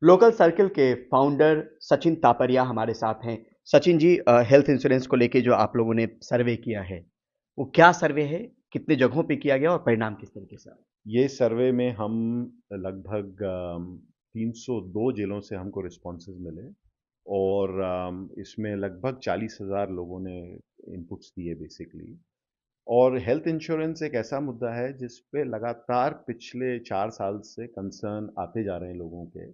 Local circle के founder Sachin Taparia हमारे साथ हैं। सचिन जी, हेल्थ इंश्योरेंस को लेके जो आप लोगों ने सर्वे किया है, वो क्या सर्वे है? कितने जगहों पे किया गया और परिणाम किस तरीके से आए? ये सर्वे में हम लगभग 302 जिलों से हमको रिस्पॉन्सेज मिले और इसमें लगभग 40,000 लोगों ने इनपुट्स दिए बेसिकली। और हेल्थ इंश्योरेंस एक ऐसा मुद्दा है जिस पे लगातार पिछले 4 साल से कंसर्न आते जा रहे हैं लोगों के,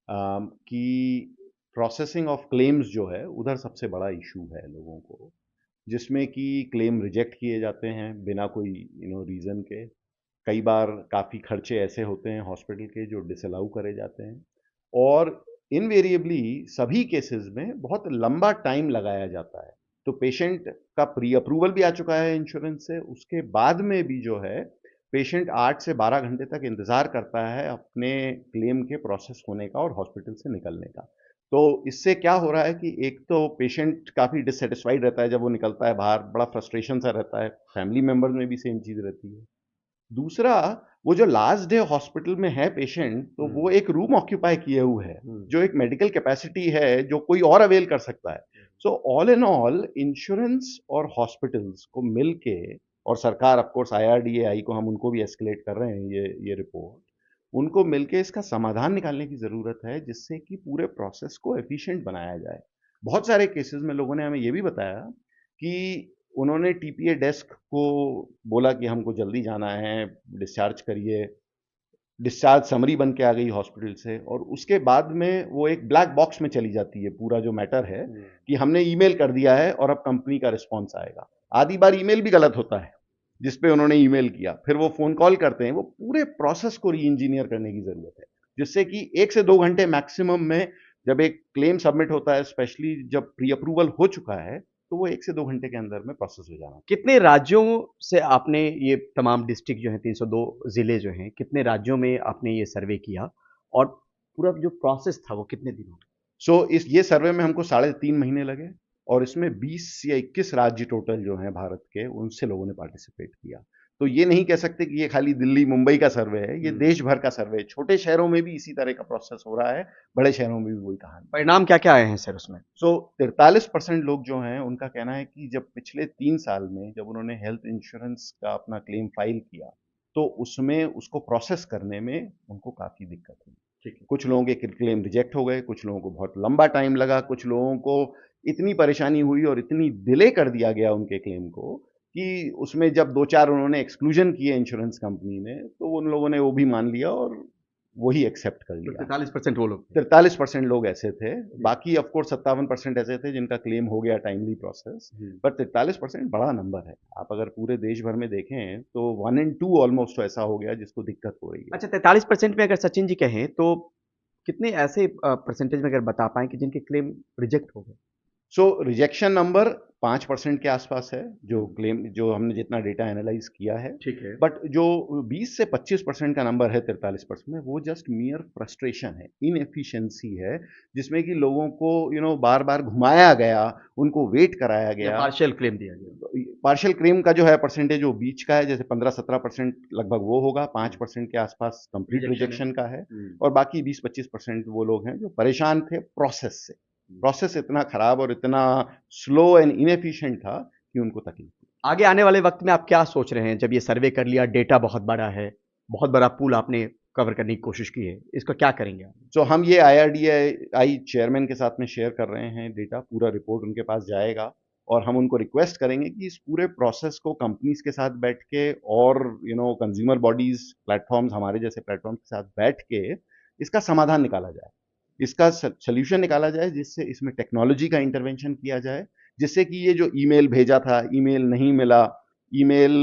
कि प्रोसेसिंग ऑफ क्लेम्स जो है उधर सबसे बड़ा इशू है लोगों को, जिसमें कि क्लेम रिजेक्ट किए जाते हैं बिना कोई रीज़न के। कई बार काफ़ी खर्चे ऐसे होते हैं हॉस्पिटल के जो डिसअलाउ करे जाते हैं, और इनवेरिएबली सभी केसेस में बहुत लंबा टाइम लगाया जाता है। तो पेशेंट का प्री अप्रूवल भी आ चुका है इंश्योरेंस से, उसके बाद में भी जो है पेशेंट 8 से 12 घंटे तक इंतज़ार करता है अपने क्लेम के प्रोसेस होने का और हॉस्पिटल से निकलने का। तो इससे क्या हो रहा है कि एक तो पेशेंट काफ़ी डिससैटिस्फाइड रहता है जब वो निकलता है बाहर, बड़ा फ्रस्ट्रेशन सा रहता है, फैमिली मेंबर्स में भी सेम चीज़ रहती है। दूसरा, वो जो लास्ट डे हॉस्पिटल में है पेशेंट, तो वो एक रूम ऑक्यूपाई किए हुए है, जो एक मेडिकल कैपेसिटी है जो कोई और अवेल कर सकता है। So all in all insurance और हॉस्पिटल्स को मिलके, और सरकार ऑफ कोर्स आईआरडीएआई को हम उनको भी एस्केलेट कर रहे हैं ये रिपोर्ट, उनको मिलके इसका समाधान निकालने की ज़रूरत है जिससे कि पूरे प्रोसेस को एफिशिएंट बनाया जाए। बहुत सारे केसेस में लोगों ने हमें ये भी बताया कि उन्होंने टीपीए डेस्क को बोला कि हमको जल्दी जाना है, डिस्चार्ज करिए। डिस्चार्ज समरी बन के आ गई हॉस्पिटल से, और उसके बाद में वो एक ब्लैक बॉक्स में चली जाती है पूरा जो मैटर है, कि हमने ईमेल कर दिया है और अब कंपनी का रिस्पॉन्स आएगा। आधी बार ईमेल भी गलत होता है जिस पे उन्होंने ईमेल किया, फिर वो फ़ोन कॉल करते हैं। वो पूरे प्रोसेस को री इंजीनियर करने की ज़रूरत है, जिससे कि 1 से 2 घंटे मैक्सिमम में जब एक क्लेम सबमिट होता है, स्पेशली जब प्री अप्रूवल हो चुका है, तो वो 1 से 2 घंटे के अंदर में प्रोसेस हो जाना। कितने राज्यों से आपने ये तमाम डिस्ट्रिक्ट जो हैं, 302 ज़िले जो हैं, कितने राज्यों में आपने ये सर्वे किया? और पूरा जो प्रोसेस था वो कितने दिनों? इस ये सर्वे में हमको 3.5 महीने लगे, और इसमें 20 या 21 राज्य टोटल जो हैं भारत के, उनसे लोगों ने पार्टिसिपेट किया। तो ये नहीं कह सकते कि ये खाली दिल्ली मुंबई का सर्वे है, ये देश भर का सर्वे है। छोटे शहरों में भी इसी तरह का प्रोसेस हो रहा है, बड़े शहरों में भी वही कहानी। परिणाम क्या-क्या आए हैं सर उसमें? 43% लोग जो हैं उनका कहना है कि जब पिछले 3 साल में जब उन्होंने हेल्थ इंश्योरेंस का अपना क्लेम फाइल किया, तो उसमें उसको प्रोसेस करने में उनको काफ़ी दिक्कत हुई। ठीक है। कुछ लोगों के क्लेम रिजेक्ट हो गए, कुछ लोगों को बहुत लंबा टाइम लगा, कुछ लोगों को इतनी परेशानी हुई और इतनी डिले कर दिया गया उनके क्लेम को, कि उसमें जब 2-4 उन्होंने एक्सक्लूजन किए इंश्योरेंस कंपनी ने, तो उन लोगों ने वो भी मान लिया और वही एक्सेप्ट कर तो लिया। 43% वो लोग थे। 43% लोग ऐसे थे, बाकी ऑफ कोर्स 57% ऐसे थे जिनका क्लेम हो गया टाइमली प्रोसेस। हुँ। पर 43% बड़ा नंबर है। आप अगर पूरे देश भर में देखें तो 1 इन 2 ऑलमोस्ट ऐसा हो गया जिसको दिक्कत हो रही है। अच्छा, 43% में अगर सचिन जी कहें तो कितने ऐसे परसेंटेज में अगर बता पाएँ कि जिनके क्लेम रिजेक्ट हो गए? रिजेक्शन नंबर 5% के आसपास है, जो क्लेम जो हमने जितना डेटा एनालाइज किया है। ठीक है। बट जो 20 से 25% का नंबर है 43% में, वो जस्ट मियर फ्रस्ट्रेशन है, इनएफिशिएंसी है, जिसमें कि लोगों को बार बार घुमाया गया, उनको वेट कराया या गया। पार्शियल क्लेम दिया गया। पार्शियल क्लेम का जो है परसेंटेज वो बीच का है, जैसे 15-17% लगभग वो होगा, हुँ। 5% के आसपास कंप्लीट रिजेक्शन है। रिजेक्शन का है, हुँ। और बाकी 20-25% वो लोग हैं जो परेशान थे प्रोसेस से। प्रोसेस इतना खराब और इतना स्लो एंड इनएफिशिएंट था कि उनको तकलीफ हुई। आगे आने वाले वक़्त में आप क्या सोच रहे हैं? जब ये सर्वे कर लिया, डेटा बहुत बड़ा है, बहुत बड़ा पूल आपने कवर करने की कोशिश की है, इसका क्या करेंगे आप? हम ये आईआरडीआई चेयरमैन के साथ में शेयर कर रहे हैं डेटा, पूरा रिपोर्ट उनके पास जाएगा, और हम उनको रिक्वेस्ट करेंगे कि इस पूरे प्रोसेस को कंपनीज के साथ बैठ के, और कंज्यूमर बॉडीज प्लेटफॉर्म्स हमारे जैसे प्लेटफॉर्म के साथ बैठ के इसका समाधान निकाला जाए, इसका सोल्यूशन निकाला जाए, जिससे इसमें टेक्नोलॉजी का इंटरवेंशन किया जाए, जिससे कि ये जो ईमेल भेजा था, ईमेल नहीं मिला, ईमेल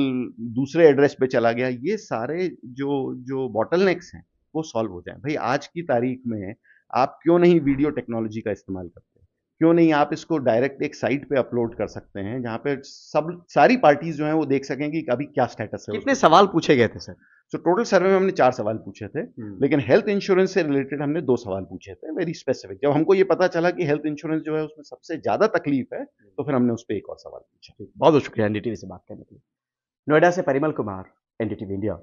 दूसरे एड्रेस पे चला गया, ये सारे जो जो बॉटलनेक्स हैं वो सॉल्व हो जाएं। भाई आज की तारीख में आप क्यों नहीं वीडियो टेक्नोलॉजी का इस्तेमाल करते हैं? क्यों नहीं आप इसको डायरेक्ट एक साइट पे अपलोड कर सकते हैं जहाँ पे सब सारी पार्टीज जो हैं वो देख सकें कि अभी क्या स्टेटस है उस कितने पे। सवाल पूछे गए थे सर? टोटल सर्वे में हमने 4 सवाल पूछे थे, हुँ। लेकिन हेल्थ इंश्योरेंस से रिलेटेड हमने 2 सवाल पूछे थे, वेरी स्पेसिफिक। जब हमको ये पता चला कि हेल्थ इंश्योरेंस जो है उसमें सबसे ज्यादा तकलीफ है, तो फिर हमने उस पर एक और सवाल पूछा। बहुत-बहुत शुक्रिया एनडीटीवी से बात करने के लिए। नोएडा से परिमल कुमार, एनडीटीवी इंडिया।